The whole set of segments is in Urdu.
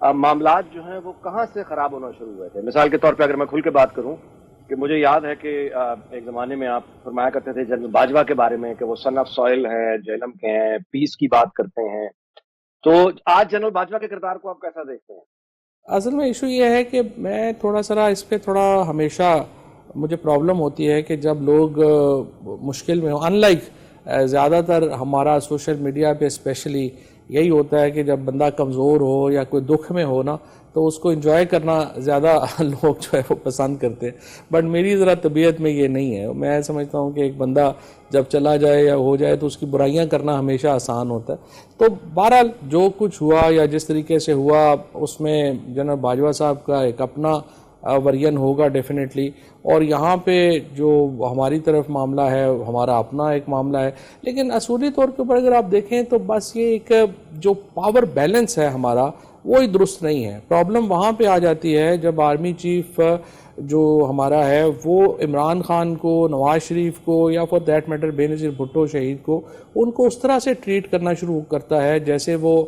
معاملات جو ہیں وہ کہاں سے خراب ہونا شروع ہوئے تھے؟ مثال کے طور پہ اگر میں کھل کے بات کروں کہ مجھے یاد ہے کہ ایک زمانے میں آپ فرمایا کرتے تھے جنرل باجوہ کے بارے میں کہ وہ سن آف سوئل ہیں، جہلم کے ہیں، پیس کی بات کرتے ہیں. تو آج جنرل باجوہ کے کردار کو آپ کیسا دیکھتے ہیں؟ اصل میں ایشو یہ ہے کہ میں تھوڑا سا اس پہ تھوڑا ہمیشہ مجھے پرابلم ہوتی ہے کہ جب لوگ مشکل میں ہوں، ان لائک زیادہ تر ہمارا سوشل میڈیا پہ اسپیشلی یہی ہوتا ہے کہ جب بندہ کمزور ہو یا کوئی دکھ میں ہو نا تو اس کو انجوائے کرنا زیادہ لوگ جو ہے وہ پسند کرتے ہیں. بٹ میری ذرا طبیعت میں یہ نہیں ہے. میں سمجھتا ہوں کہ ایک بندہ جب چلا جائے یا ہو جائے تو اس کی برائیاں کرنا ہمیشہ آسان ہوتا ہے. تو بہرحال جو کچھ ہوا یا جس طریقے سے ہوا اس میں جنرل باجوہ صاحب کا ایک اپنا ورژن ہوگا ڈیفینیٹلی، اور یہاں پہ جو ہماری طرف معاملہ ہے ہمارا اپنا ایک معاملہ ہے. لیکن اصولی طور کے اوپر اگر آپ دیکھیں تو بس یہ ایک جو پاور بیلنس ہے ہمارا وہی درست نہیں ہے. پرابلم وہاں پہ آ جاتی ہے جب آرمی چیف جو ہمارا ہے وہ عمران خان کو، نواز شریف کو یا فار دیٹ میٹر بے نظیر بھٹو شہید کو، ان کو اس طرح سے ٹریٹ کرنا شروع کرتا ہے جیسے وہ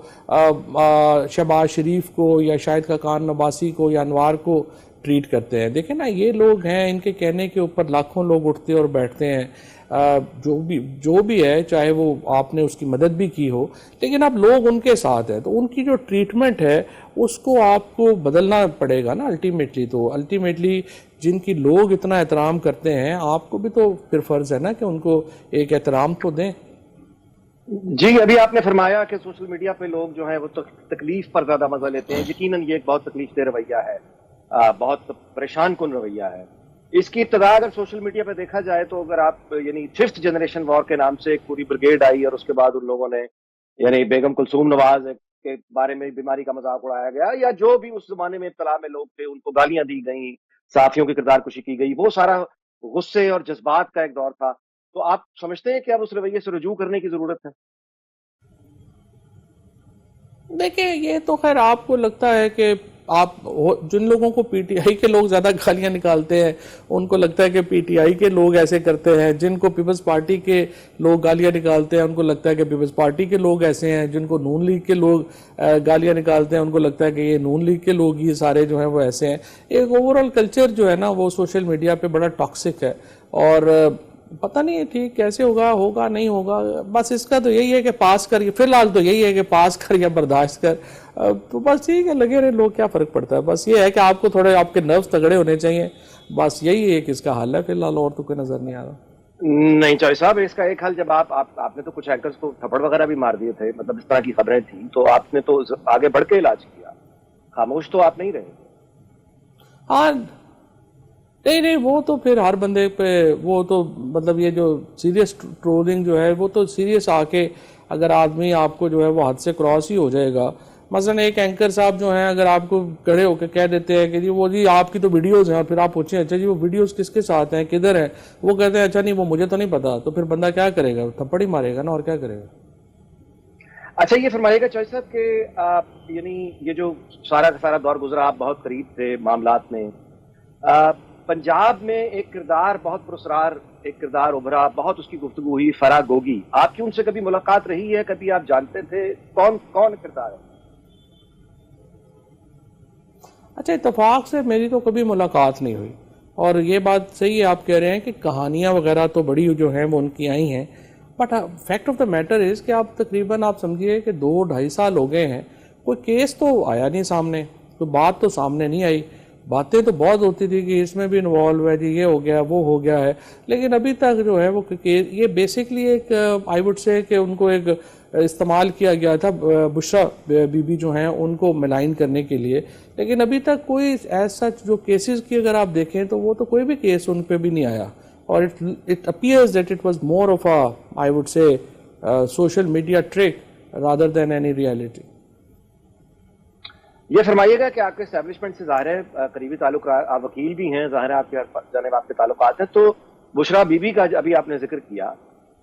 شہباز شریف کو یا شاہد خاقان عباسی کو یا انوار کو ٹریٹ کرتے ہیں. دیکھیں نا یہ لوگ ہیں، ان کے کہنے کے اوپر لاکھوں لوگ اٹھتے اور بیٹھتے ہیں. جو بھی ہے چاہے وہ آپ نے اس کی مدد بھی کی ہو لیکن اب لوگ ان کے ساتھ ہیں تو ان کی جو ٹریٹمنٹ ہے اس کو آپ کو بدلنا پڑے گا نا الٹیمیٹلی. تو الٹیمیٹلی جن کی لوگ اتنا احترام کرتے ہیں آپ کو بھی تو پھر فرض ہے نا کہ ان کو ایک احترام تو دیں. جی ابھی آپ نے فرمایا کہ سوشل میڈیا پہ لوگ جو ہیں وہ تکلیف پر زیادہ مزہ لیتے ہیں. یقیناً یہ ایک بہت تکلیف دہ رویہ ہے، بہت پریشان کن رویہ ہے. اس کی ابتدا اگر سوشل میڈیا پہ دیکھا جائے تو اگر آپ یعنی ففتھ جنریشن وار کے نام سے ایک پوری بریگیڈ آئی اور اس کے بعد ان لوگوں نے یعنی بیگم کلثوم نواز کے بارے میں بیماری کا مذاق اڑایا گیا، یا جو بھی اس زمانے میں ابتلا میں لوگ تھے ان کو گالیاں دی گئیں، صحافیوں کی کردار کشی کی گئی، وہ سارا غصے اور جذبات کا ایک دور تھا. تو آپ سمجھتے ہیں کہ اب اس رویے سے رجوع کرنے کی ضرورت ہے؟ دیکھیں یہ تو خیر آپ کو لگتا ہے کہ آپ جن لوگوں کو پی ٹی آئی کے لوگ زیادہ گالیاں نکالتے ہیں ان کو لگتا ہے کہ پی ٹی آئی کے لوگ ایسے کرتے ہیں، جن کو پیپلز پارٹی کے لوگ گالیاں نکالتے ہیں ان کو لگتا ہے کہ پیپلز پارٹی کے لوگ ایسے ہیں، جن کو نون لیگ کے لوگ گالیاں نکالتے ہیں ان کو لگتا ہے کہ یہ نون لیگ کے لوگ ہی سارے جو ہیں وہ ایسے ہیں. ایک اوورال کلچر جو ہے نا وہ سوشل میڈیا پہ بڑا ٹاکسک ہے اور پتہ نہیں ٹھیک کیسے ہوگا نہیں ہوگا. بس اس کا تو یہی ہے کہ پاس کر، فی الحال تو یہی ہے کہ پاس کر یا برداشت کر. تو بس ٹھیک ہے لگے رہے لوگ، کیا فرق پڑتا ہے. بس یہ ہے کہ آپ کو تھوڑے آپ کے نروز تگڑے ہونے چاہیے، بس یہی ایک اس کا حل ہے فی الحال، اور تو کوئی نظر نہیں آ رہا. نہیں چوہے صاحب، اس کا ایک حل جب آپ نے تو کچھ اینکرز کو تھپڑ وغیرہ بھی مار دیے تھے، مطلب اس طرح کی خبریں تھیں تو آپ نے تو آگے بڑھ کے علاج کیا، خاموش تو آپ نہیں رہے. ہاں نہیں وہ تو پھر ہر بندے پہ وہ تو مطلب یہ جو سیریس ٹرولنگ جو ہے وہ تو سیریس آ کے اگر آدمی آپ کو جو ہے وہ حد سے کراس ہی ہو جائے گا. مثلا ایک اینکر صاحب جو ہیں اگر آپ کو کھڑے ہو کے کہہ دیتے ہیں کہ جی آپ کی تو ویڈیوز ہیں، اور پھر آپ پوچھیں اچھا جی وہ ویڈیوز کس کے ساتھ ہیں، کدھر ہیں، وہ کہتے ہیں اچھا نہیں وہ مجھے تو نہیں پتا. تو پھر بندہ کیا کرے گا؟ تھپڑ ہی مارے گا نا، اور کیا کرے گا. اچھا یہ فرمائیے گا چوہے صاحب کہ یعنی یہ جو سارا کا سارا دور گزرا، آپ بہت قریب تھے معاملات میں، پنجاب میں ایک کردار بہت پراسرار ایک کردار ابھرا، بہت اس کی گفتگو ہوئی، فرا گوگی. آپ کی ان سے کبھی ملاقات رہی ہے؟ کبھی آپ جانتے تھے کون کردار ہے؟ اچھا اتفاق سے میری تو کبھی ملاقات نہیں ہوئی، اور یہ بات صحیح ہے آپ کہہ رہے ہیں کہ کہانیاں وغیرہ تو بڑی جو ہیں وہ ان کی آئی ہیں. But fact of the matter is کہ آپ تقریباً آپ سمجھیے کہ 2-2.5 سال ہو گئے ہیں، کوئی کیس تو آیا نہیں سامنے، کوئی بات تو سامنے نہیں آئی. باتیں تو بہت ہوتی تھی کہ اس میں بھی انوالو ہے جی، یہ ہو گیا وہ ہو گیا ہے، لیکن ابھی تک جو ہے وہ یہ بیسکلی ایک آئی وڈ سے کہ ان کو ایک استعمال کیا گیا تھا بشرا بی بی جو ہیں ان کو ملائن کرنے کے لیے. لیکن ابھی تک کوئی ایز سچ جو کیسز کی اگر آپ دیکھیں تو وہ تو کوئی بھی کیس ان پہ بھی نہیں آیا. اور it appears that it was more of a I would say social media trick rather than any reality. یہ فرمائیے گا کہ آپ کے اسٹیبلشمنٹ سے ظاہر ہے قریبی تعلق، آپ وکیل بھی ہیں، ظاہر ہے آپ کے جانب آپ کے تعلقات ہیں، تو بشرا بی بی کا ابھی آپ نے ذکر کیا،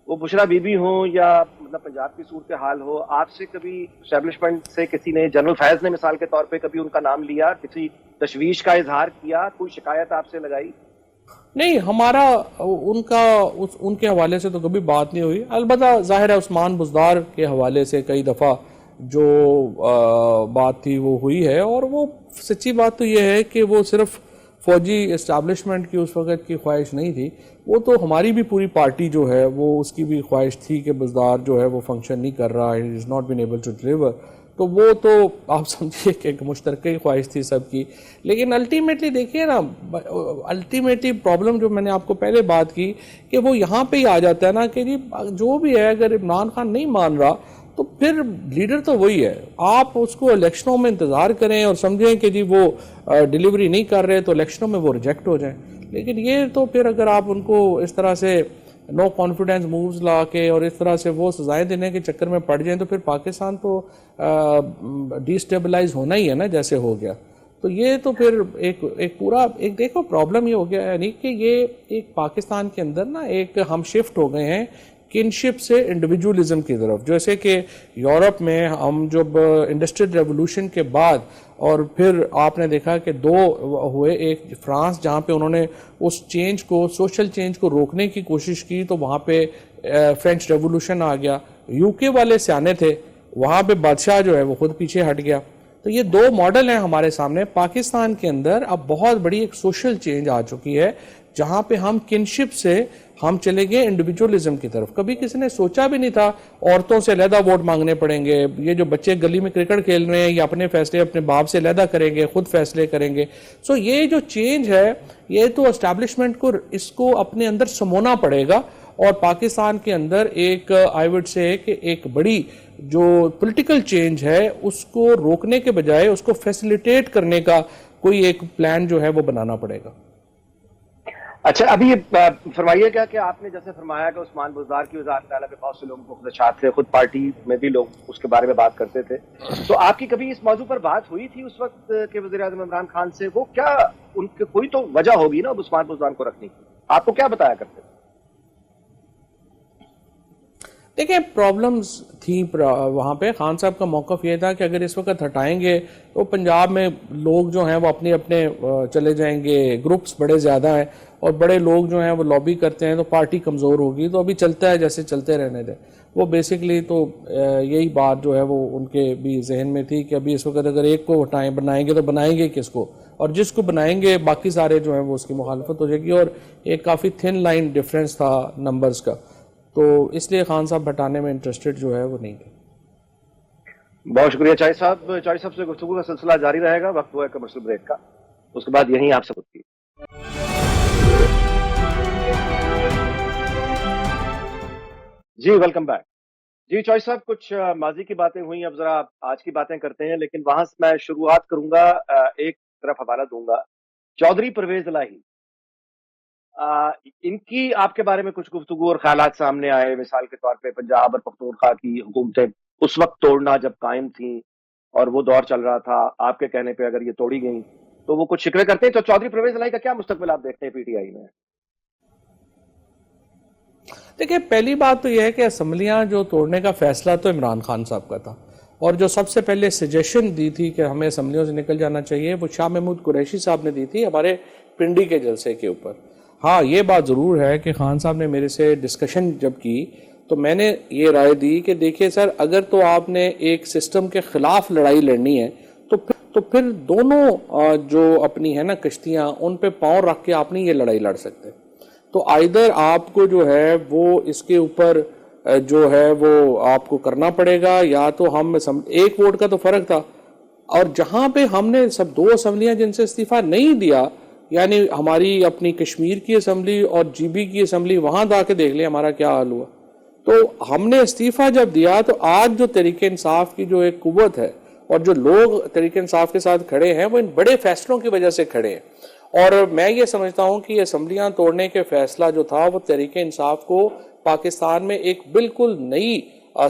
وہ بشرا بی بی ہوں یا مطلب پنجاب کی صورتحال ہو، آپ سے کبھی اسٹیبلشمنٹ سے کسی نے، جنرل فیض نے مثال کے طور پہ کبھی ان کا نام لیا، کسی تشویش کا اظہار کیا، کوئی شکایت آپ سے لگائی؟ نہیں ہمارا ان کے حوالے سے تو کبھی بات نہیں ہوئی. البتہ ظاہر ہے عثمان بزدار کے حوالے سے کئی دفعہ جو بات تھی وہ ہوئی ہے, اور وہ سچی بات تو یہ ہے کہ وہ صرف فوجی اسٹیبلشمنٹ کی اس وقت کی خواہش نہیں تھی, وہ تو ہماری بھی پوری پارٹی جو ہے وہ اس کی بھی خواہش تھی کہ بزدار جو ہے وہ فنکشن نہیں کر رہا, he is not been able to deliver. تو وہ تو آپ سمجھیے کہ ایک مشترکہ خواہش تھی سب کی. لیکن الٹیمیٹلی دیکھیے نا, الٹیمیٹلی پرابلم جو میں نے آپ کو پہلے بات کی کہ وہ یہاں پہ ہی آ جاتا ہے نا کہ جی جو بھی ہے, اگر عمران خان نہیں مان رہا تو پھر لیڈر تو وہی ہے. آپ اس کو الیکشنوں میں انتظار کریں اور سمجھیں کہ جی وہ ڈیلیوری نہیں کر رہے تو الیکشنوں میں وہ ریجیکٹ ہو جائیں. لیکن یہ تو پھر اگر آپ ان کو اس طرح سے نو کانفیڈنس مووز لا کے اور اس طرح سے وہ سزائیں دینے کے چکر میں پڑ جائیں تو پھر پاکستان تو ڈی اسٹیبلائز ہونا ہی ہے نا, جیسے ہو گیا. تو یہ تو پھر ایک پورا ایک دیکھو پرابلم یہ ہو گیا, یعنی کہ یہ ایک پاکستان کے اندر نا ایک ہم شفٹ ہو گئے ہیں کنشپ سے انڈیویجولزم کی طرف. جیسے کہ یورپ میں ہم جب انڈسٹریل ریولوشن کے بعد, اور پھر آپ نے دیکھا کہ دو ہوئے, ایک فرانس جہاں پہ انہوں نے اس چینج کو, سوشل چینج کو روکنے کی کوشش کی تو وہاں پہ فرینچ ریولوشن آ گیا. یو کے والے سیانے تھے, وہاں پہ بادشاہ جو ہے وہ خود پیچھے ہٹ گیا. تو یہ دو ماڈل ہیں ہمارے سامنے. پاکستان کے اندر اب بہت بڑی ایک سوشل چینج آ چکی ہے جہاں پہ ہم کنشپ سے ہم چلے گئے انڈیویجولزم کی طرف. کبھی کسی نے سوچا بھی نہیں تھا عورتوں سے علیحدہ ووٹ مانگنے پڑیں گے, یہ جو بچے گلی میں کرکٹ کھیل رہے ہیں یہ اپنے فیصلے اپنے باپ سے علیحدہ کریں گے, خود فیصلے کریں گے. سو یہ جو چینج ہے یہ تو اسٹیبلشمنٹ کو اس کو اپنے اندر سمونا پڑے گا, اور پاکستان کے اندر ایک آئی وڈ سے کہ ایک بڑی جو پولیٹیکل چینج ہے اس کو روکنے کے بجائے اس کو فیسیلیٹیٹ کرنے کا کوئی ایک پلان جو ہے وہ بنانا پڑے گا. اچھا, ابھی فرمائیے گا کہ آپ نے جیسے فرمایا کہ عثمان بزدار کی وزارت اعلیٰ پہ بہت سے لوگوں کو خدشات تھے, خود پارٹی میں بھی لوگ اس کے بارے میں بات کرتے تھے, تو آپ کی کبھی اس موضوع پر بات ہوئی تھی اس وقت کے وزیر اعظم عمران خان سے؟ وہ کیا ان کی کوئی تو وجہ ہوگی نا عثمان بزدار کو رکھنے کی, آپ کو کیا بتایا کرتے تھے؟ دیکھیں پرابلمز تھیں وہاں پہ. خان صاحب کا موقف یہ تھا کہ اگر اس وقت ہٹائیں گے تو پنجاب میں لوگ جو ہیں وہ اپنے اپنے چلے جائیں گے, گروپس بڑے زیادہ ہیں اور بڑے لوگ جو ہیں وہ لابی کرتے ہیں تو پارٹی کمزور ہوگی. تو ابھی چلتا ہے جیسے چلتے رہنے دیں. وہ بیسکلی تو یہی بات جو ہے وہ ان کے بھی ذہن میں تھی کہ ابھی اس وقت اگر ایک کو ہٹائیں بنائیں گے تو بنائیں گے کس کو, اور جس کو بنائیں گے باقی سارے جو ہیں وہ اس کی مخالفت ہو جائے گی. اور ایک کافی تھن لائن ڈفرینس تھا نمبرز کا, تو اس لیے خان صاحب ہٹانے میں انٹرسٹڈ جو ہے وہ نہیں تھے. بہت شکریہ چائے صاحب. چائے صاحب سے گفتگو کا سلسلہ جاری رہے گا, وقت ہوا ہے کمرشل بریک کا, اس کے بعد یہیں آپ سے ہوتی ہے. جی ویلکم بیک. جی چوائے صاحب, کچھ ماضی کی باتیں ہوئیں, اب ذرا آج کی باتیں کرتے ہیں, لیکن وہاں سے میں شروعات کروں گا, ایک طرف حوالہ دوں گا چودھری پرویز الہی. ان کی آپ کے بارے میں کچھ گفتگو اور خیالات سامنے آئے. مثال کے طور پہ پنجاب اور پختونخوا کی حکومتیں اس وقت توڑنا جب قائم تھیں اور وہ دور چل رہا تھا, آپ کے کہنے پہ اگر یہ توڑی گئیں تو وہ کچھ شکوے کرتے ہیں. تو چودھری پرویز الہی کا کیا مستقبل آپ دیکھتے ہیں پی ٹی آئی میں؟ دیکھیں پہلی بات تو یہ ہے کہ اسمبلیاں جو توڑنے کا فیصلہ تو عمران خان صاحب کا تھا, اور جو سب سے پہلے سجیشن دی تھی کہ ہمیں اسمبلیوں سے نکل جانا چاہیے وہ شاہ محمود قریشی صاحب نے دی تھی ہمارے پنڈی کے جلسے کے اوپر. ہاں یہ بات ضرور ہے کہ خان صاحب نے میرے سے ڈسکشن جب کی تو میں نے یہ رائے دی کہ دیکھیے سر, اگر تو آپ نے ایک سسٹم کے خلاف لڑائی لڑنی ہے تو پھر دونوں جو اپنی ہے نا کشتیاں ان پہ پاؤں رکھ کے آپ نہیں یہ لڑائی لڑ سکتے. تو آئدر آپ کو جو ہے وہ اس کے اوپر جو ہے وہ آپ کو کرنا پڑے گا, یا تو ہم ایک ووٹ کا تو فرق تھا, اور جہاں پہ ہم نے سب دو اسمبلیاں جن سے استعفیٰ نہیں دیا, یعنی ہماری اپنی کشمیر کی اسمبلی اور جی بی کی اسمبلی, وہاں جا کے دیکھ لیں ہمارا کیا حال ہوا. تو ہم نے استعفیٰ جب دیا تو آج جو تحریک انصاف کی جو ایک قوت ہے اور جو لوگ تحریک انصاف کے ساتھ کھڑے ہیں وہ ان بڑے فیصلوں کی وجہ سے کھڑے ہیں. اور میں یہ سمجھتا ہوں کہ اسمبلیاں توڑنے کے فیصلہ جو تھا وہ تحریک انصاف کو پاکستان میں ایک بالکل نئی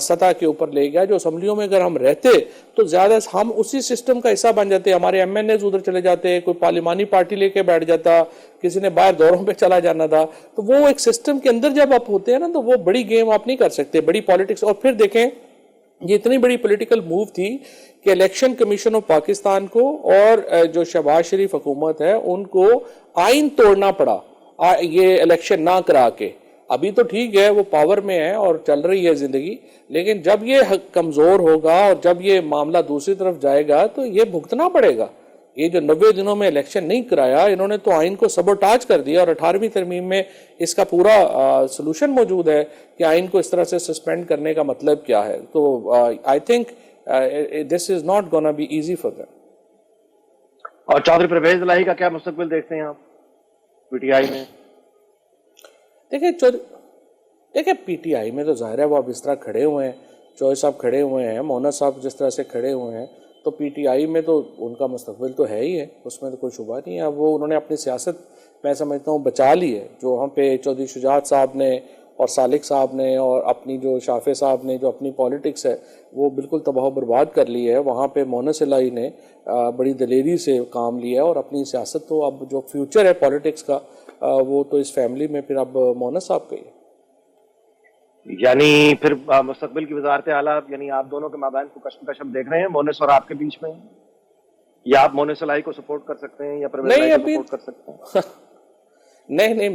سطح کے اوپر لے گیا. جو اسمبلیوں میں اگر ہم رہتے تو زیادہ ہم اسی سسٹم کا حصہ بن جاتے, ہمارے ایم این ایز ادھر چلے جاتے, کوئی پارلیمانی پارٹی لے کے بیٹھ جاتا, کسی نے باہر دوروں پہ چلا جانا تھا. تو وہ ایک سسٹم کے اندر جب آپ ہوتے ہیں نا تو وہ بڑی گیم آپ نہیں کر سکتے, بڑی پالیٹکس. اور پھر دیکھیں یہ اتنی بڑی پولیٹیکل موو تھی کہ الیکشن کمیشن آف پاکستان کو اور جو شہباز شریف حکومت ہے ان کو آئین توڑنا پڑا یہ الیکشن نہ کرا کے. ابھی تو ٹھیک ہے وہ پاور میں ہے اور چل رہی ہے زندگی، لیکن جب یہ کمزور ہوگا اور جب یہ معاملہ دوسری طرف جائے گا تو یہ بھگتنا پڑے گا. یہ جو 90 دنوں میں الیکشن نہیں کرایا، انہوں نے تو آئین کو سبوٹاج کر دیا، اور 18ویں ترمیم میں اس کا پورا سولوشن موجود ہے کہ آئین کو اس طرح سے سسپینڈ کرنے کا مطلب کیا ہے. تو I think this is not gonna be easy for them. اور چودھری پرویز الہی کا کیا مستقبل دیکھتے ہیں آپ پی ٹی آئی میں؟ دیکھیں پی ٹی آئی میں تو ظاہر ہے وہ اب اس طرح کھڑے ہوئے ہیں، چوہے صاحب کھڑے ہوئے ہیں، مونا صاحب جس طرح سے کھڑے ہوئے ہیں، تو پی ٹی آئی میں تو ان کا مستقبل تو ہے ہی ہے، اس میں تو کوئی شبہ نہیں ہے. اب وہ انہوں نے اپنی سیاست میں سمجھتا ہوں بچا لی ہے. جو وہاں پہ چودھری شجاعت صاحب نے اور سالک صاحب نے اور اپنی جو شافع صاحب نے جو اپنی پالیٹکس ہے وہ بالکل تباہ و برباد کر لی ہے، وہاں پہ مونس الہی نے بڑی دلیری سے کام لیا ہے، اور اپنی سیاست تو اب جو فیوچر ہے پالیٹکس کا وہ تو اس فیملی میں پھر اب مونس صاحب کا ہی ہے. یعنی پھر مستقبل کی وزارت اعلیٰ، یعنی آپ دونوں کے مابین کو کشمکش اب دیکھ رہے ہیں مونس اور آپ کے بیچ میں، یا آپ مونس الہی کو سپورٹ کر سکتے ہیں یا پرویز الہی کو سپورٹ کر سکتے ہیں؟ نہیں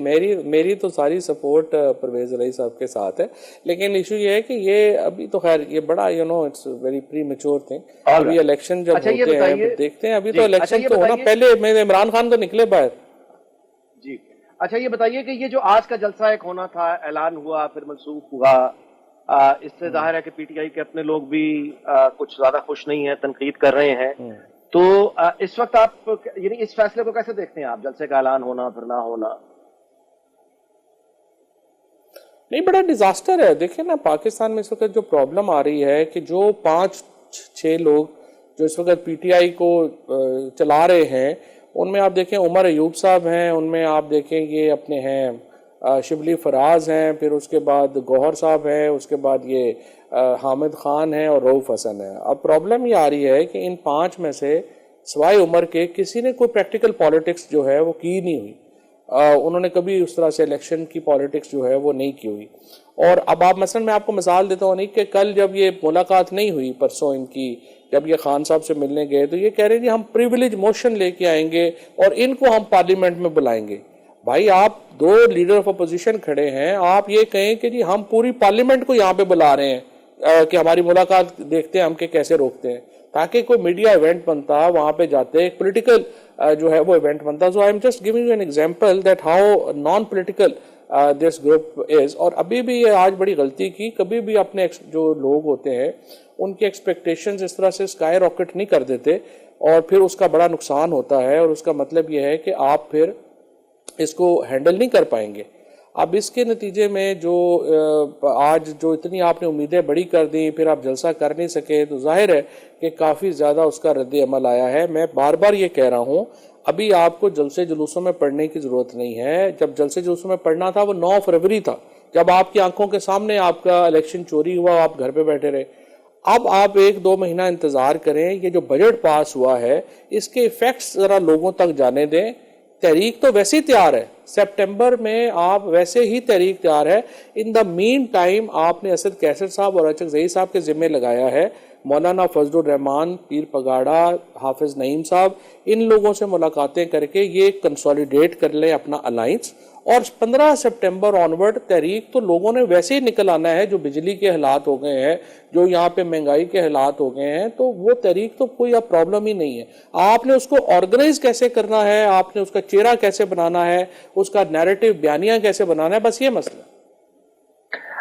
میری تو ساری سپورٹ پرویز الہی صاحب کے ساتھ ہے، لیکن ایشو یہ ہے کہ یہ ابھی تو خیر یہ بڑا it's very premature thing. ابھی الیکشن جب ہوتے ہیں دیکھتے ہیں، ابھی تو الیکشن تو ہونا، پہلے میں عمران خان تو نکلے باہر. جی اچھا یہ بتائیے کہ یہ جو آج کا جلسہ ایک ہونا تھا، اعلان ہوا پھر منسوخ ہوا، اس سے ظاہر ہے کہ پی ٹی آئی کے اپنے لوگ بھی کچھ زیادہ خوش نہیں ہیں، تنقید کر رہے ہیں. تو اس وقت آپ یعنی اس فیصلے کو کیسے دیکھتے ہیں آپ، جلسے کا اعلان ہونا پھر نہ ہونا؟ نہیں بڑا ڈیزاسٹر ہے. دیکھیں نا پاکستان میں اس وقت جو پرابلم آ رہی ہے کہ جو 5-6 لوگ جو اس وقت پی ٹی آئی کو چلا رہے ہیں، ان میں آپ دیکھیں عمر ایوب صاحب ہیں، ان میں آپ دیکھیں یہ اپنے ہیں شبلی فراز ہیں، پھر اس کے بعد گوہر صاحب ہیں، اس کے بعد یہ حامد خان ہیں اور رؤف حسن ہیں. اب پرابلم یہ آ رہی ہے کہ ان 5 میں سے سوائے عمر کے کسی نے کوئی پریکٹیکل پالیٹکس جو ہے وہ کی نہیں ہوئی. انہوں نے کبھی اس طرح سے الیکشن کی پالیٹکس جو ہے وہ نہیں کی ہوئی. اور اب آپ مثلا میں آپ کو مثال دیتا ہوں نہیں کہ کل جب یہ ملاقات نہیں ہوئی پرسوں ان کی، جب یہ خان صاحب سے ملنے گئے تو یہ کہہ رہے ہیں ہم پریویلیج موشن لے کے آئیں گے اور ان کو ہم پارلیمنٹ میں بلائیں گے. بھائی آپ 2 لیڈر آف اپوزیشن کھڑے ہیں، آپ یہ کہیں کہ جی ہم پوری پارلیمنٹ کو یہاں پہ بلا رہے ہیں کہ ہماری ملاقات دیکھتے ہیں ہم کہ کیسے روکتے ہیں، تاکہ کوئی میڈیا ایونٹ بنتا وہاں پہ جاتے ایک پولیٹیکل جو ہے وہ ایونٹ بنتا. So I am just giving you an example that how non political this group is. اور ابھی بھی یہ آج بڑی غلطی کی، کبھی بھی اپنے جو لوگ ہوتے ہیں ان کی ایکسپیکٹیشنز اس طرح سے اسکائی راکٹ نہیں کر دیتے، اور پھر اس کا بڑا نقصان ہوتا ہے، اور اس کا مطلب یہ ہے کہ آپ پھر اس کو ہینڈل نہیں کر پائیں گے. اب اس کے نتیجے میں جو آج جو اتنی آپ نے امیدیں بڑی کر دیں پھر آپ جلسہ کر نہیں سکے، تو ظاہر ہے کہ کافی زیادہ اس کا رد عمل آیا ہے. میں بار بار یہ کہہ رہا ہوں ابھی آپ کو جلسے جلوسوں میں پڑھنے کی ضرورت نہیں ہے. جب جلسے جلوسوں میں پڑھنا تھا وہ 9 فروری تھا، جب آپ کی آنکھوں کے سامنے آپ کا الیکشن چوری ہوا، آپ گھر پہ بیٹھے رہے. اب آپ 1-2 مہینہ انتظار کریں. یہ جو بجٹ پاس ہوا ہے اس کے ایفیکٹس ذرا لوگوں تک جانے دیں. تحریک تو ویسے ہی تیار ہے، سپٹمبر میں آپ ویسے ہی تحریک تیار ہے. ان دا مین ٹائم آپ نے اسد کیسر صاحب اور ارشد ظہیر صاحب کے ذمہ لگایا ہے مولانا فضل الرحمان پیر پگاڑا، حافظ نعیم صاحب، ان لوگوں سے ملاقاتیں کر کے یہ کنسولیڈیٹ کر لیں اپنا الائنس. اور 15 سپٹمبر آنورڈ تحریک تو لوگوں نے ویسے ہی نکل آنا ہے. جو بجلی کے حالات ہو گئے ہیں، جو یہاں پہ مہنگائی کے حالات ہو گئے ہیں، تو وہ تحریک تو کوئی اب پرابلم ہی نہیں ہے. آپ نے اس کو آرگنائز کیسے کرنا ہے، آپ نے اس کا چہرہ کیسے بنانا ہے، اس کا نیریٹو بیانیہ کیسے بنانا ہے، بس یہ مسئلہ.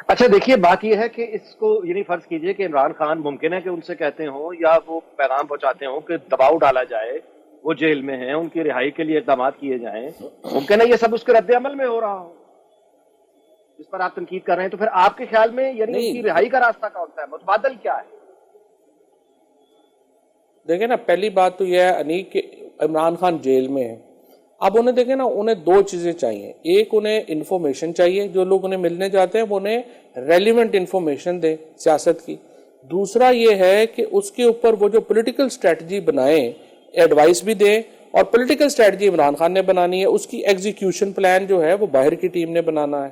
اچھا دیکھیے بات یہ ہے کہ اس کو یعنی فرض کیجئے کہ عمران خان ممکن ہے کہ ان سے کہتے ہوں یا وہ پیغام پہنچاتے ہوں کہ دباؤ ڈالا جائے، وہ جیل میں ہیں، ان کی رہائی کے لیے اقدامات کیے جائیں. ممکن ہے یہ سب اس کے رد عمل میں ہو رہا ہو جس پر آپ تنقید کر رہے ہیں. تو پھر آپ کے خیال میں یعنی ان کی رہائی کا راستہ کون سا ہے، متبادل کیا ہے؟ دیکھیں نا پہلی بات تو یہ ہے انیک کہ عمران خان جیل میں ہے. اب انہیں دیکھیں نا، انہیں 2 چیزیں چاہیے. ایک انہیں انفارمیشن چاہیے، جو لوگ انہیں ملنے جاتے ہیں وہ انہیں ریلیونٹ انفارمیشن دیں سیاست کی. دوسرا یہ ہے کہ اس کے اوپر وہ جو پولیٹیکل اسٹریٹجی بنائیں، ایڈوائس بھی دیں. اور پولیٹیکل اسٹریٹجی عمران خان نے بنانی ہے، اس کی ایگزیکیوشن پلان جو ہے وہ باہر کی ٹیم نے بنانا ہے.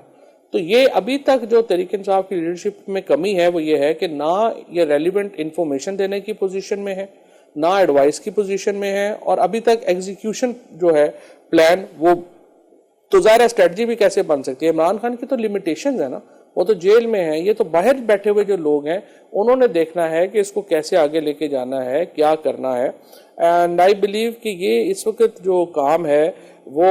تو یہ ابھی تک جو تحریک انصاف کی لیڈرشپ میں کمی ہے وہ یہ ہے کہ نہ یہ ریلیونٹ انفارمیشن دینے کی پوزیشن میں ہے، نہ ایڈوائس کی پوزیشن میں ہے، اور ابھی تک ایگزیکیوشن جو ہے پلان وہ تو ظاہر اسٹریٹجی بھی کیسے بن سکتی ہے. عمران خان کی تو لمیٹیشنز ہیں نا, وہ تو جیل میں ہیں, یہ تو باہر بیٹھے ہوئے جو لوگ ہیں انہوں نے دیکھنا ہے کہ اس کو کیسے آگے لے کے جانا ہے, کیا کرنا ہے. اینڈ آئی بلیو کہ یہ اس وقت جو کام ہے وہ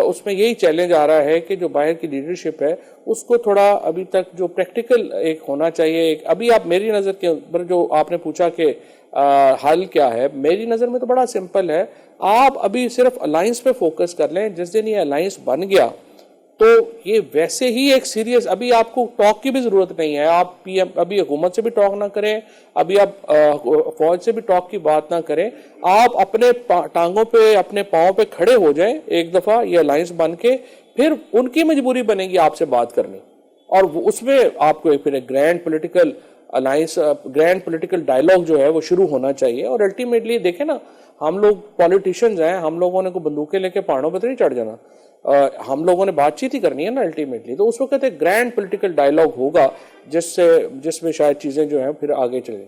اس میں یہی چیلنج آ رہا ہے کہ جو باہر کی لیڈرشپ ہے اس کو تھوڑا ابھی تک جو پریکٹیکل ایک ہونا چاہیے. ایک ابھی آپ میری نظر کے اوپر جو آپ نے پوچھا کہ حل کیا ہے, میری نظر میں تو بڑا سمپل ہے. آپ ابھی صرف الائنس پہ فوکس کر لیں. جس دن یہ الائنس بن گیا تو یہ ویسے ہی ایک سیریس, ابھی آپ کو ٹاک کی بھی ضرورت نہیں ہے. آپ پی ایم ابھی حکومت سے بھی ٹاک نہ کریں, ابھی آپ فوج سے بھی ٹاک کی بات نہ کریں. آپ اپنے ٹانگوں پہ اپنے پاؤں پہ کھڑے ہو جائیں ایک دفعہ یہ الائنس بن کے, پھر ان کی مجبوری بنے گی آپ سے بات کرنی, اور اس میں آپ کو پھر ایک grand political alliance, grand political dialogue جو ہے وہ شروع ہونا چاہیے. اور الٹیمیٹلی دیکھیں نا, ہم لوگ پالیٹیشینز ہیں, ہم لوگوں نے کو بندوقیں لے کے پہاڑوں پہ تو نہیں چڑھ جانا, ہم لوگوں نے بات چیت ہی کرنی ہے نا الٹیمیٹلی. تو اس وقت ایک گرینڈ پولیٹیکل ڈائلاگ ہوگا جس میں شاید چیزیں جو ہیں پھر آگے چلیں.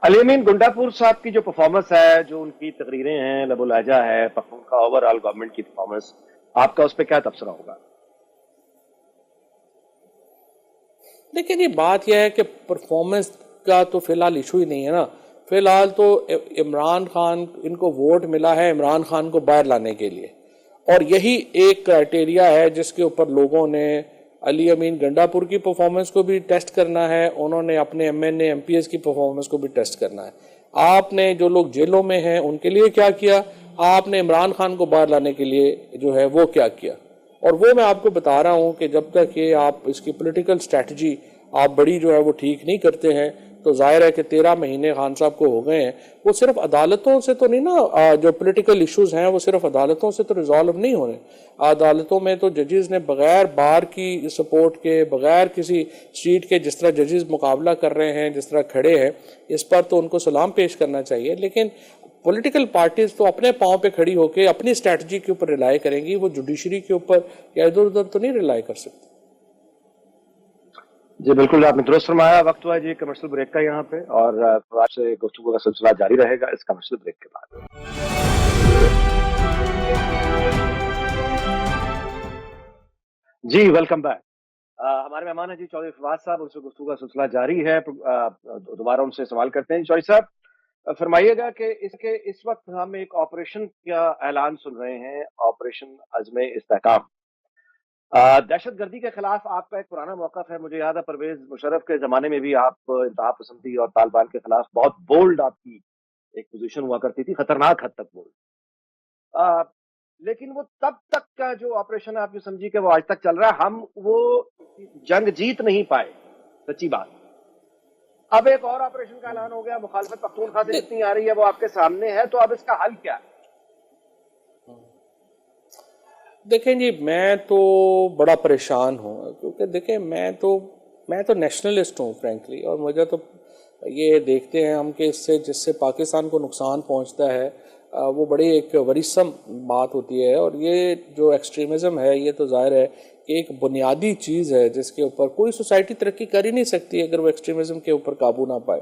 علی امین گنڈا پور صاحب کی جو پرفارمنس ہے, جو ان کی تقریریں ہیں, لب و لہجہ ہے, پختونخوا اوور آل گورنمنٹ کی پرفارمنس, آپ کا اس پہ کیا تبصرہ ہوگا؟ لیکن یہ بات یہ ہے کہ پرفارمنس کا تو فی الحال ایشو ہی نہیں ہے نا. فی الحال تو عمران خان, ان کو ووٹ ملا ہے عمران خان کو باہر لانے کے لیے, اور یہی ایک کرائٹیریا ہے جس کے اوپر لوگوں نے علی امین گنڈا پور کی پرفارمنس کو بھی ٹیسٹ کرنا ہے, انہوں نے اپنے M N A M P S کی پرفارمنس کو بھی ٹیسٹ کرنا ہے. آپ نے جو لوگ جیلوں میں ہیں ان کے لیے کیا کیا, آپ نے عمران خان کو باہر لانے کے لیے جو ہے وہ کیا کیا. اور وہ میں آپ کو بتا رہا ہوں کہ جب تک یہ آپ اس کی پولیٹیکل اسٹریٹجی آپ بڑی جو ہے وہ ٹھیک نہیں کرتے ہیں تو ظاہر ہے کہ 13 مہینے خان صاحب کو ہو گئے ہیں. وہ صرف عدالتوں سے تو نہیں نا, جو پولیٹیکل ایشوز ہیں وہ صرف عدالتوں سے تو ریزالو نہیں ہونے. عدالتوں میں تو ججز نے بغیر بار کی سپورٹ کے, بغیر کسی سیٹ کے, جس طرح ججز مقابلہ کر رہے ہیں, جس طرح کھڑے ہیں, اس پر تو ان کو سلام پیش کرنا چاہیے. لیکن پولیٹیکل پارٹیز تو اپنے پاؤں پہ کھڑی ہو کے اپنی اسٹریٹجی کے اوپر ریلائی کریں گی, وہ جوڈیشری کے اوپر یا ادھر ادھر تو نہیں ریلائی کر سکتی. جی بالکل, آپ نے درست فرمایا. وقت ہوا ہے جی کمرشل بریک کا یہاں پہ, اور آج سے گفتگو کا سلسلہ جاری رہے گا اس کمرشل بریک کے بعد. جی ویلکم بیک. ہمارے مہمان ہیں جی چودھری فواد صاحب, ان سے گفتگو کا سلسلہ جاری ہے. دوبارہ ان سے سوال کرتے ہیں. چودھری صاحب فرمائیے گا کہ اس وقت ہم ایک آپریشن کا اعلان سن رہے ہیں, آپریشن عزم استحکام. دہشت گردی کے خلاف آپ کا ایک پرانا موقف ہے. مجھے یاد ہے پرویز مشرف کے زمانے میں بھی آپ انتہا پسندی اور طالبان کے خلاف بہت بولڈ آپ کی ایک پوزیشن ہوا کرتی تھی, خطرناک حد تک بولڈ. لیکن وہ تب تک کا جو آپریشن ہے آپ جو سمجھی کہ وہ آج تک چل رہا ہے, ہم وہ جنگ جیت نہیں پائے, سچی بات. اب ایک اور آپریشن کا اعلان ہو گیا, مخالفت پختونخوا سے جتنی آ رہی ہے وہ آپ کے سامنے ہے, تو اب اس کا حل کیا ہے؟ دیکھیں جی, میں تو بڑا پریشان ہوں, کیونکہ دیکھیں میں تو نیشنلسٹ ہوں فرینکلی, اور مجھے تو یہ دیکھتے ہیں ہم کہ اس سے جس سے پاکستان کو نقصان پہنچتا ہے وہ بڑی ایک ورثم بات ہوتی ہے. اور یہ جو ایکسٹریمزم ہے یہ تو ظاہر ہے کہ ایک بنیادی چیز ہے جس کے اوپر کوئی سوسائٹی ترقی کر ہی نہیں سکتی اگر وہ ایکسٹریمزم کے اوپر قابو نہ پائے.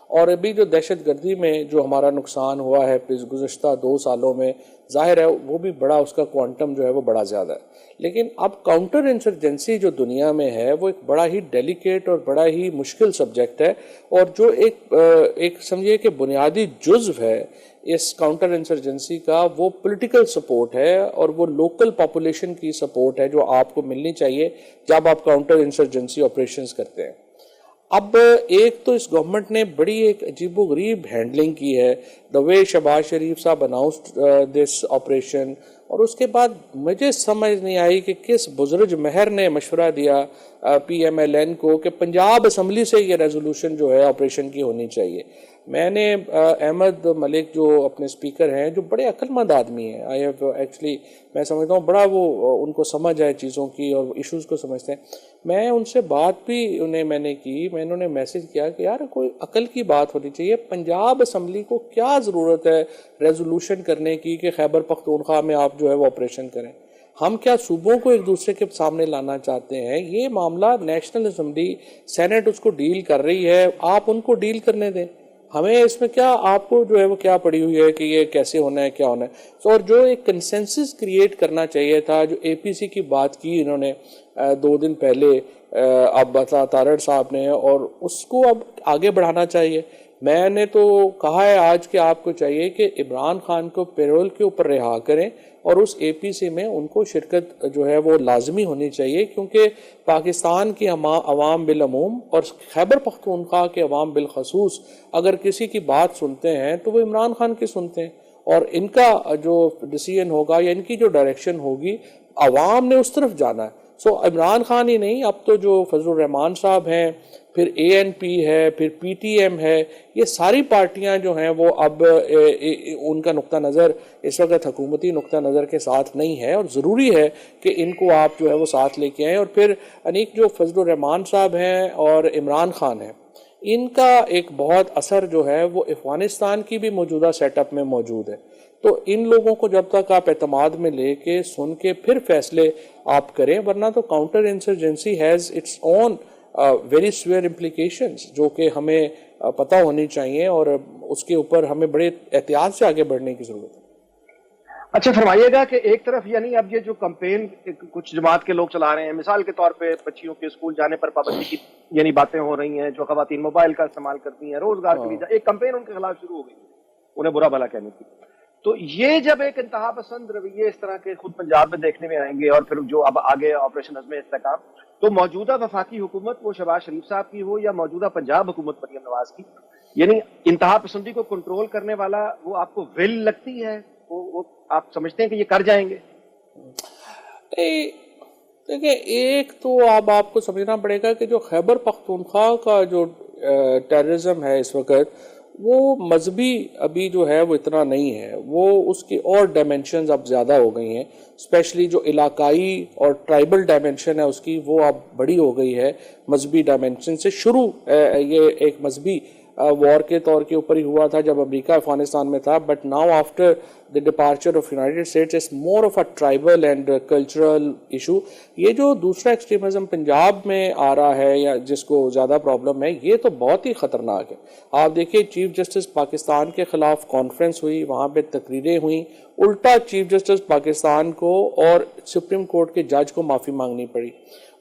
اور ابھی جو دہشت گردی میں جو ہمارا نقصان ہوا ہے گزشتہ 2 سالوں میں, ظاہر ہے وہ بھی بڑا, اس کا کوانٹم جو ہے وہ بڑا زیادہ ہے. لیکن اب کاؤنٹر انسرجنسی جو دنیا میں ہے وہ ایک بڑا ہی ڈیلیکیٹ اور بڑا ہی مشکل سبجیکٹ ہے, اور جو ایک سمجھیے کہ بنیادی جزو ہے اس کاؤنٹر انسرجنسی کا وہ پولیٹیکل سپورٹ ہے, اور وہ لوکل پاپولیشن کی سپورٹ ہے جو آپ کو ملنی چاہیے جب آپ کاؤنٹر انسرجنسی آپریشنز کرتے ہیں. اب ایک تو اس گورنمنٹ نے بڑی ایک عجیب و غریب ہینڈلنگ کی ہے, دا وے شہباز شریف صاحب اناؤنسڈ دس آپریشن, اور اس کے بعد مجھے سمجھ نہیں آئی کہ کس بزرگ مہر نے مشورہ دیا پی ایم ایل این کو کہ پنجاب اسمبلی سے یہ ریزولوشن جو ہے آپریشن کی ہونی چاہیے. میں نے احمد ملک جو اپنے اسپیکر ہیں جو بڑے عقل مند آدمی ہیں, آئی ہیو ایکچولی میں سمجھتا ہوں بڑا وہ ان کو سمجھ ہے چیزوں کی اور ایشوز کو سمجھتے ہیں. میں ان سے بات بھی میں نے کی, میں انہوں نے میسج کیا کہ یار کوئی عقل کی بات ہونی چاہیے, پنجاب اسمبلی کو کیا ضرورت ہے ریزولوشن کرنے کی کہ خیبر پختونخوا میں آپ جو ہے وہ آپریشن کریں. ہم کیا صوبوں کو ایک دوسرے کے سامنے لانا چاہتے ہیں؟ یہ معاملہ نیشنل اسمبلی سینٹ اس کو ڈیل کر رہی ہے, آپ ان کو ڈیل کرنے دیں. ہمیں اس میں کیا آپ کو جو ہے وہ کیا پڑی ہوئی ہے کہ یہ کیسے ہونا ہے کیا ہونا ہے. اور جو ایک کنسنسس کریٹ کرنا چاہیے تھا, جو اے پی سی کی بات کی انہوں نے 2 دن پہلے عباس تارڑ صاحب نے, اور اس کو اب آگے بڑھانا چاہیے. میں نے تو کہا ہے آج کہ آپ کو چاہیے کہ عمران خان کو پیرول کے اوپر رہا کریں, اور اس اے پی سی میں ان کو شرکت جو ہے وہ لازمی ہونی چاہیے, کیونکہ پاکستان کی عوام بالعموم اور خیبر پختونخوا کے عوام بالخصوص اگر کسی کی بات سنتے ہیں تو وہ عمران خان کی سنتے ہیں, اور ان کا جو ڈیسیژن ہوگا یا ان کی جو ڈائریکشن ہوگی عوام نے اس طرف جانا ہے. سو عمران خان ہی نہیں, اب تو جو فضل الرحمان صاحب ہیں, پھر اے این پی ہے, پھر پی ٹی ایم ہے, یہ ساری پارٹیاں جو ہیں وہ اب ان کا نقطہ نظر اس وقت حکومتی نقطہ نظر کے ساتھ نہیں ہے, اور ضروری ہے کہ ان کو آپ جو ہے وہ ساتھ لے کے آئیں. اور پھر انیک جو فضل الرحمان صاحب ہیں اور عمران خان ہیں, ان کا ایک بہت اثر جو ہے وہ افغانستان کی بھی موجودہ سیٹ اپ میں موجود ہے. تو ان لوگوں کو جب تک آپ اعتماد میں لے کے سن کے پھر فیصلے آپ کریں, ورنہ تو counter insurgency has its own very severe implications جو کہ ہمیں پتہ ہونی چاہیے, اور اس کے اوپر ہمیں بڑے احتیاط سے آگے بڑھنے کی ضرورت ہے. اچھا فرمائیے گا کہ ایک طرف یعنی اب یہ جو کمپین کچھ جماعت کے لوگ چلا رہے ہیں, مثال کے طور پہ بچیوں کے اسکول جانے پر پابندی کی یعنی باتیں ہو رہی ہیں, جو خواتین موبائل کا استعمال کرتی ہیں, روزگار کے لیے ایک کمپین ان کے خلاف شروع ہو گئی انہیں برا بھلا کہنے کی. تو یہ جب ایک انتہا پسند رویے اس طرح کے خود پنجاب میں دیکھنے میں آئیں گے, اور پھر جو اب آگے آپریشن عزم استحکام, تو موجودہ وفاقی حکومت وہ شہباز شریف صاحب کی ہو یا موجودہ پنجاب حکومت مریم نواز کی, یعنی انتہا پسندی کو کنٹرول کرنے والا وہ آپ کو ول لگتی ہے, وہ آپ سمجھتے ہیں کہ یہ کر جائیں گے؟ دیکھیں, ایک تو اب آپ کو سمجھنا پڑے گا کہ جو خیبر پختونخوا کا جو ٹیررزم ہے اس وقت, وہ مذہبی ابھی جو ہے وہ اتنا نہیں ہے, وہ اس کی اور ڈائمینشنز اب زیادہ ہو گئی ہیں, اسپیشلی جو علاقائی اور ٹرائبل ڈائمینشن ہے اس کی وہ اب بڑی ہو گئی ہے مذہبی ڈائمینشن سے. شروع یہ ایک مذہبی وار کے طور کے اوپر ہی ہوا تھا جب امریکہ افغانستان میں تھا, but now after the departure of United States it's more of a tribal and cultural issue. یہ جو دوسرا ایکسٹریمزم پنجاب میں آ رہا ہے یا جس کو زیادہ پرابلم ہے, یہ تو بہت ہی خطرناک ہے. آپ دیکھیے چیف جسٹس پاکستان کے خلاف کانفرنس ہوئی, وہاں پہ تقریریں ہوئیں, الٹا چیف جسٹس پاکستان کو اور سپریم کورٹ کے جج کو معافی مانگنی پڑی.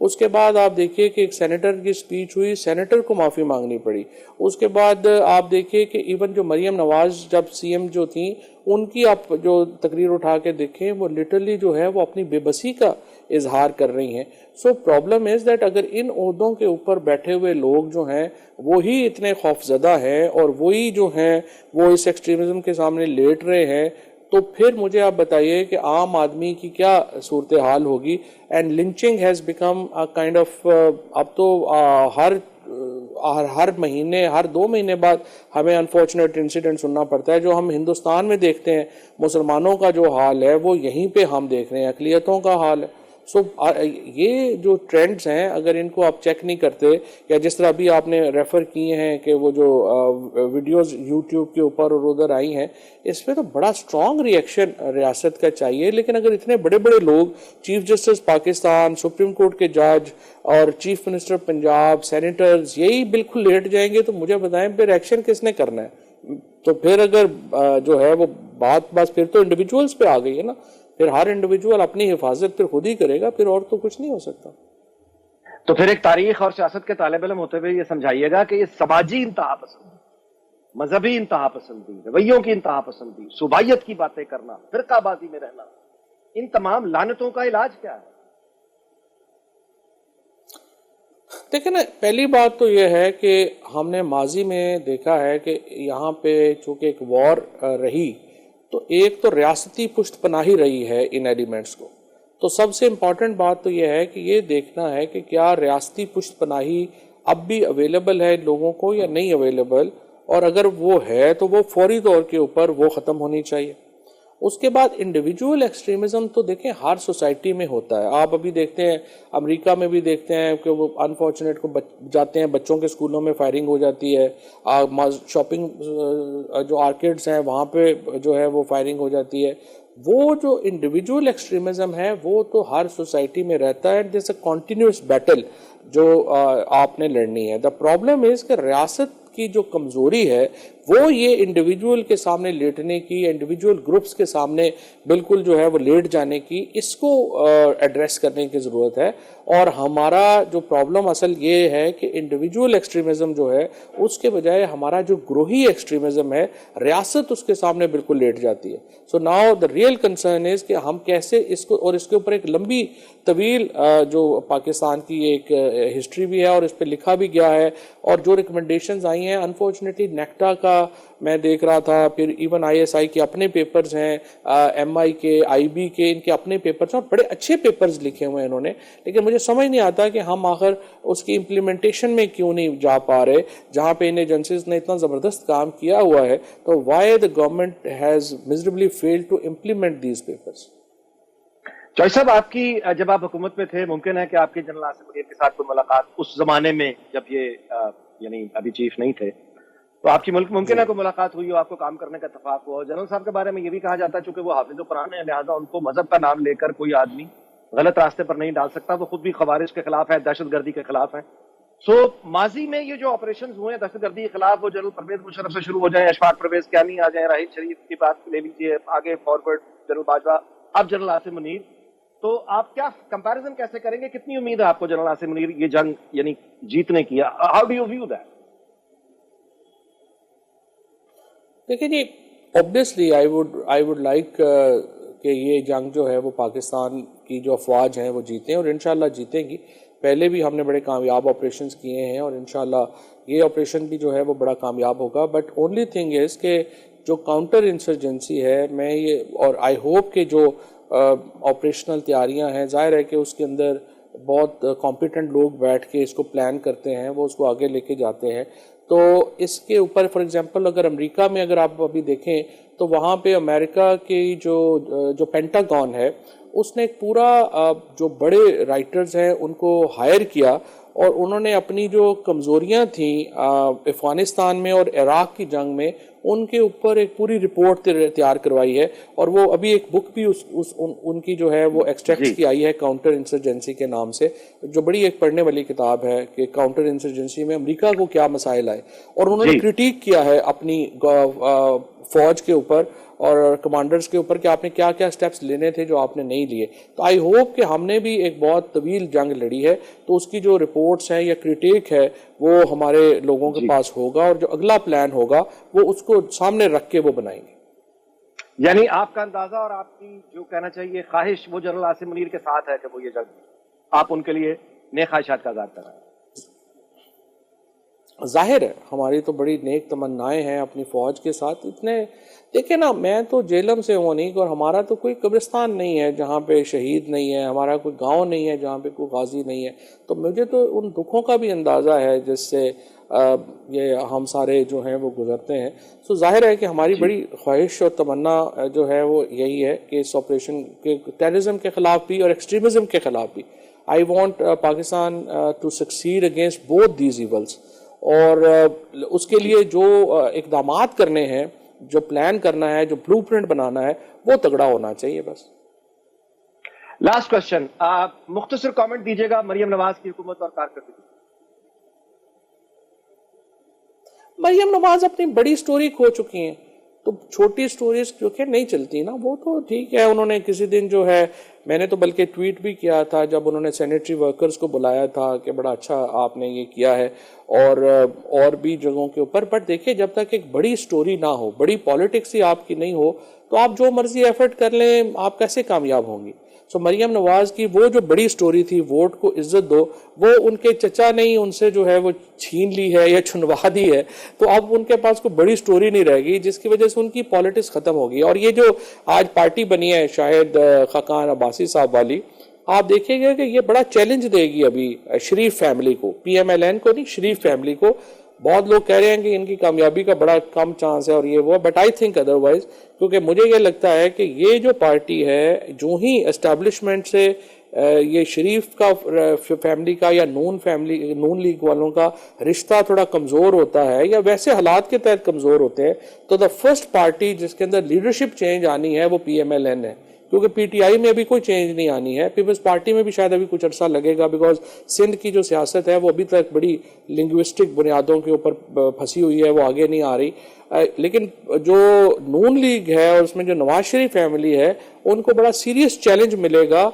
اس کے بعد آپ دیکھیے کہ ایک سینیٹر کی سپیچ ہوئی, سینیٹر کو معافی مانگنی پڑی. اس کے بعد آپ دیکھیے کہ ایون جو مریم نواز جب سی ایم جو تھیں, ان کی آپ جو تقریر اٹھا کے دیکھیں وہ لٹرلی جو ہے وہ اپنی بے بسی کا اظہار کر رہی ہیں. سو پرابلم از دیٹ اگر ان عہدوں کے اوپر بیٹھے ہوئے لوگ جو ہیں وہی اتنے خوف زدہ ہیں اور وہی جو ہیں وہ اس ایکسٹریمزم کے سامنے لیٹ رہے ہیں, تو پھر مجھے آپ بتائیے کہ عام آدمی کی کیا صورتحال ہوگی. And lynching has become kind of, اب تو ہر مہینے ہر 2 مہینے بعد ہمیں انفارچونیٹ انسیڈنٹ سننا پڑتا ہے. جو ہم ہندوستان میں دیکھتے ہیں مسلمانوں کا جو حال ہے وہ یہیں پہ ہم دیکھ رہے ہیں, اقلیتوں کا حال ہے. سو یہ جو ٹرینڈز ہیں اگر ان کو آپ چیک نہیں کرتے, یا جس طرح ابھی آپ نے ریفر کیے ہیں کہ وہ جو ویڈیوز یوٹیوب کے اوپر اور ادھر آئی ہیں, اس پہ تو بڑا اسٹرانگ ریئیکشن ریاست کا چاہیے. لیکن اگر اتنے بڑے بڑے لوگ, chief justice Pakistan, supreme court کے جج اور چیف منسٹر پنجاب, سینیٹرز یہی بالکل لیٹ جائیں گے, تو مجھے بتائیں پھر ایکشن کس نے کرنا ہے؟ تو پھر اگر جو ہے وہ بات پھر تو انڈیویجولز پہ آ گئی ہے نا, پھر ہر انڈیویجول اپنی حفاظت پھر خود ہی کرے گا, پھر اور تو کچھ نہیں ہو سکتا. تو پھر ایک تاریخ اور سیاست کے طالب علم ہوتے ہوئے یہ سمجھائیے گا کہ یہ سماجی انتہا پسندی, مذہبی انتہا پسندی, رویوں کی انتہا پسندی, صوبائیت کی باتیں کرنا, فرقہ بازی میں رہنا, ان تمام لعنتوں کا علاج کیا ہے؟ دیکھیں نا, پہلی بات تو یہ ہے کہ ہم نے ماضی میں دیکھا ہے کہ یہاں پہ چونکہ ایک وار رہی, تو ایک تو ریاستی پشت پناہی رہی ہے ان ایلیمنٹس کو. تو سب سے امپورٹنٹ بات تو یہ ہے کہ یہ دیکھنا ہے کہ کیا ریاستی پشت پناہی اب بھی اویلیبل ہے لوگوں کو یا نہیں اویلیبل, اور اگر وہ ہے تو وہ فوری طور کے اوپر وہ ختم ہونی چاہیے. اس کے بعد انڈیویجول ایکسٹریمزم تو دیکھیں ہر سوسائٹی میں ہوتا ہے. آپ ابھی دیکھتے ہیں امریکہ میں بھی دیکھتے ہیں کہ وہ انفارچونیٹ کو جاتے ہیں, بچوں کے اسکولوں میں فائرنگ ہو جاتی ہے, شاپنگ جو آرکیڈز ہیں وہاں پہ جو ہے وہ فائرنگ ہو جاتی ہے. وہ جو انڈیویجول ایکسٹریمزم ہے وہ تو ہر سوسائٹی میں رہتا ہے, دس اے کنٹینیوس بیٹل جو آپ نے لڑنی ہے. دا پرابلم از کہ ریاست کی جو کمزوری ہے وہ یہ انڈیویجول کے سامنے لیٹنے کی, انڈیویجول گروپس کے سامنے بالکل جو ہے وہ لیٹ جانے کی, اس کو ایڈریس کرنے کی ضرورت ہے. اور ہمارا جو پرابلم اصل یہ ہے کہ انڈیویجول ایکسٹریمزم جو ہے اس کے بجائے ہمارا جو گروہی ایکسٹریمزم ہے, ریاست اس کے سامنے بالکل لیٹ جاتی ہے. So now the real concern is کہ ہم کیسے اس کو, اور اس کے اوپر ایک لمبی طویل جو پاکستان کی ایک ہسٹری بھی ہے اور اس پہ لکھا بھی گیا ہے, اور جو ریکمنڈیشنز آئی ہیں انفارچونیٹلی نیکٹا کا میں دیکھ رہا تھا, پھر ایون آئی ایس آئی کے اپنے پیپرز ہیں, ایم آئی کے, آئی بی کے, ان کے اپنے پیپرز ہیں, اور بڑے اچھے پیپرز لکھے ہوئے ہیں انہوں نے. لیکن مجھے سمجھ نہیں آتا کہ ہم آخر اس کی امپلیمنٹیشن میں کیوں نہیں جا پا رہے, جہاں پہ ان ایجنسیز نے اتنا زبردست کام کیا ہوا ہے. تو why the government has miserably failed to implement these papers. Chaudhry صاحب, آپ کی جب آپ حکومت میں تھے, ممکن ہے کہ آپ کے جنرل عاصم منیر کے ساتھ کوئی ملاقات اس زمانے میں جب یہ یعنی ابھی چیف نہیں تھے, تو آپ کی ممکن ہے کوئی ملاقات ہوئی ہو, آپ کو کام کرنے کا اتفاق ہوا. جنرل صاحب کے بارے میں یہ بھی کہا جاتا ہے چونکہ وہ حافظ قرآن ہے, لہٰذا ان کو مذہب کا نام لے کر کوئی آدمی غلط راستے پر نہیں ڈال سکتا. وہ خود بھی خوارج کے خلاف ہے, دہشت گردی کے خلاف ہیں. سو ماضی میں یہ جو آپریشنز ہوئے ہیں دہشت گردی کے خلاف, وہ جنرل پرویز مشرف سے شروع ہو جائیں, اشفاق پرویز کیانی آ جائیں, راحیل شریف کی بات لے لیجیے, آگے فارورڈ جنرل باجوہ, اب جنرل عاصم منیر. تو آپ کیا کمپیریزن کیسے کریں گے, کتنی امید ہے آپ کو جنرل عاصم منیر یہ جنگ یعنی جیتنے کی, how do you view that? دیکھیں جی, obviously I would like کہ یہ جنگ جو ہے وہ پاکستان کی جو افواج ہیں وہ جیتیں, اور انشاءاللہ جیتیں گی. پہلے بھی ہم نے بڑے کامیاب آپریشنز کیے ہیں, اور انشاءاللہ یہ آپریشن بھی جو ہے وہ بڑا کامیاب ہوگا. بٹ اونلی تھنگ از کہ جو کاؤنٹر انسرجنسی ہے, میں یہ, اور آئی ہوپ کہ جو آپریشنل تیاریاں ہیں, ظاہر ہے کہ اس کے اندر بہت کمپیٹنٹ لوگ بیٹھ کے اس کو پلان کرتے ہیں, وہ اس کو آگے لے کے جاتے ہیں. تو اس کے اوپر فار ایگزامپل اگر امریکہ میں اگر آپ ابھی دیکھیں تو وہاں پہ امریکہ کی جو پینٹاگون ہے اس نے ایک پورا جو بڑے رائٹرز ہیں ان کو ہائر کیا, اور انہوں نے اپنی جو کمزوریاں تھیں افغانستان میں اور عراق کی جنگ میں ان کے اوپر ایک پوری رپورٹ تیار کروائی ہے. اور وہ ابھی ایک بک بھی ان کی جو ہے وہ ایکسٹریکٹ کی آئی ہے کاؤنٹر انسرجنسی کے نام سے, جو بڑی ایک پڑھنے والی کتاب ہے کہ کاؤنٹر انسرجنسی میں امریکہ کو کیا مسائل آئے, اور انہوں نے کرٹیک کیا ہے اپنی فوج کے اوپر اور کمانڈرز کے اوپر کہ آپ نے کیا کیا سٹیپس لینے تھے جو آپ نے نہیں لیے. تو آئی ہوپ کہ ہم نے بھی ایک بہت طویل جنگ لڑی ہے, تو اس کی جو رپورٹس ہیں یا کرٹیک ہے وہ ہمارے لوگوں کے پاس ہوگا, اور جو اگلا پلان ہوگا وہ اس کو سامنے رکھ کے وہ بنائیں گے. یعنی آپ کا اندازہ اور آپ کی جو کہنا چاہیے خواہش وہ جنرل عاصم منیر کے ساتھ ہے کہ وہ یہ جنگ, آپ ان کے لیے نیک خواہشات کا اظہار کر رہے ہیں. ظاہر ہے ہماری تو بڑی نیک تمنائیں ہیں اپنی فوج کے ساتھ. اتنے دیکھیں نا, میں تو جیلم سے ہوں نہیں, اور ہمارا تو کوئی قبرستان نہیں ہے جہاں پہ شہید نہیں ہے, ہمارا کوئی گاؤں نہیں ہے جہاں پہ کوئی غازی نہیں ہے. تو مجھے تو ان دکھوں کا بھی اندازہ ہے جس سے یہ ہم سارے جو ہیں وہ گزرتے ہیں. سو ظاہر ہے کہ ہماری بڑی خواہش اور تمنا جو ہے وہ یہی ہے کہ اس آپریشن کے ٹیررزم کے خلاف بھی اور ایکسٹریمزم کے خلاف بھی, I want Pakistan to succeed against both these evils. اور اس کے لیے جو اقدامات کرنے ہیں, جو پلان کرنا ہے, جو بلو پرنٹ بنانا ہے, وہ تگڑا ہونا چاہیے. بس لاسٹ کوشچن, آپ مختصر کامنٹ دیجیے گا مریم نواز کی حکومت اور کارکردگی. مریم نواز اپنی بڑی سٹوری کھو چکی ہیں, تو چھوٹی سٹوریز جو کہ نہیں چلتی نا, وہ تو ٹھیک ہے. انہوں نے کسی دن جو ہے, میں نے تو بلکہ ٹویٹ بھی کیا تھا جب انہوں نے سینیٹری ورکرز کو بلایا تھا کہ بڑا اچھا آپ نے یہ کیا ہے, اور بھی جگہوں کے اوپر. بٹ دیکھیں جب تک ایک بڑی سٹوری نہ ہو, بڑی پالیٹکس ہی آپ کی نہیں ہو, تو آپ جو مرضی ایفرٹ کر لیں آپ کیسے کامیاب ہوں گی. سو مریم نواز کی وہ جو بڑی سٹوری تھی, ووٹ کو عزت دو, وہ ان کے چچا نے ہی ان سے جو ہے وہ چھین لی ہے یا چھنوا دی ہے. تو اب ان کے پاس کوئی بڑی سٹوری نہیں رہ گئی, جس کی وجہ سے ان کی پالیٹکس ختم ہو گئی. اور یہ جو آج پارٹی بنی ہے شاہد خاقان عباسی صاحب والی, آپ دیکھیں گے کہ یہ بڑا چیلنج دے گی ابھی شریف فیملی کو, پی ایم ایل این کو نہیں, شریف فیملی کو. بہت لوگ کہہ رہے ہیں کہ ان کی کامیابی کا بڑا کم چانس ہے اور یہ وہ, بٹ آئی تھنک ادروائز, کیونکہ مجھے یہ لگتا ہے کہ یہ جو پارٹی ہے جو ہی اسٹیبلشمنٹ سے یہ شریف کا فیملی کا یا نون لیگ والوں کا رشتہ تھوڑا کمزور ہوتا ہے یا ویسے حالات کے تحت کمزور ہوتے ہیں, تو دا فرسٹ پارٹی جس کے اندر لیڈرشپ چینج آنی ہے وہ پی ایم ایل این ہے. کیونکہ پی ٹی آئی میں ابھی کوئی چینج نہیں آنی ہے, پیپلز پارٹی میں بھی شاید ابھی کچھ عرصہ لگے گا, بیکاز سندھ کی جو سیاست ہے وہ ابھی تک بڑی لنگوسٹک بنیادوں کے اوپر پھنسی ہوئی ہے, وہ آگے نہیں آ رہی. لیکن جو نون لیگ ہے اور اس میں جو نواز شریف فیملی ہے ان کو بڑا سیریس چیلنج ملے گا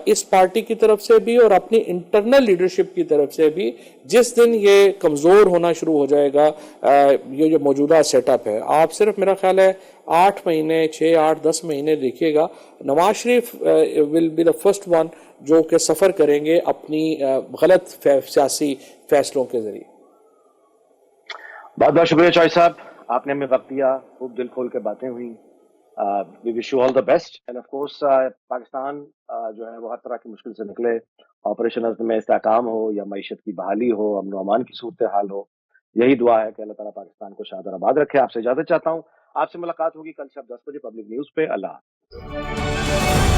اس پارٹی کی طرف سے بھی اور اپنی انٹرنل لیڈرشپ کی طرف سے بھی، جس دن یہ کمزور ہونا شروع ہو جائے گا یہ جو موجودہ سیٹ اپ ہے۔ آپ صرف میرا خیال ہے 8 مہینے 6 8 10 مہینے دیکھیے گا، Nawaz Sharif will be the first one جو کہ سفر کریں گے اپنی غلط سیاسی فیصلوں کے ذریعے۔ بہت بہت شکریہ چوائس صاحب، آپ نے ہمیں وقت دیا، خوب دل کھول کے باتیں ہوئیں۔ We wish you all the best and of course Pakistan جو ہے وہ ہر طرح کی مشکل سے نکلے، آپریشن عزم میں استحکام ہو یا معیشت کی بحالی ہو، امن و امان کی صورتحال ہو، یہی دعا ہے کہ اللہ تعالیٰ پاکستان کو شاد اور آباد رکھے۔ آپ سے اجازت چاہتا ہوں، آپ سے ملاقات ہوگی کل شب 10 بجے پبلک نیوز پہ۔ اللہ حافظ۔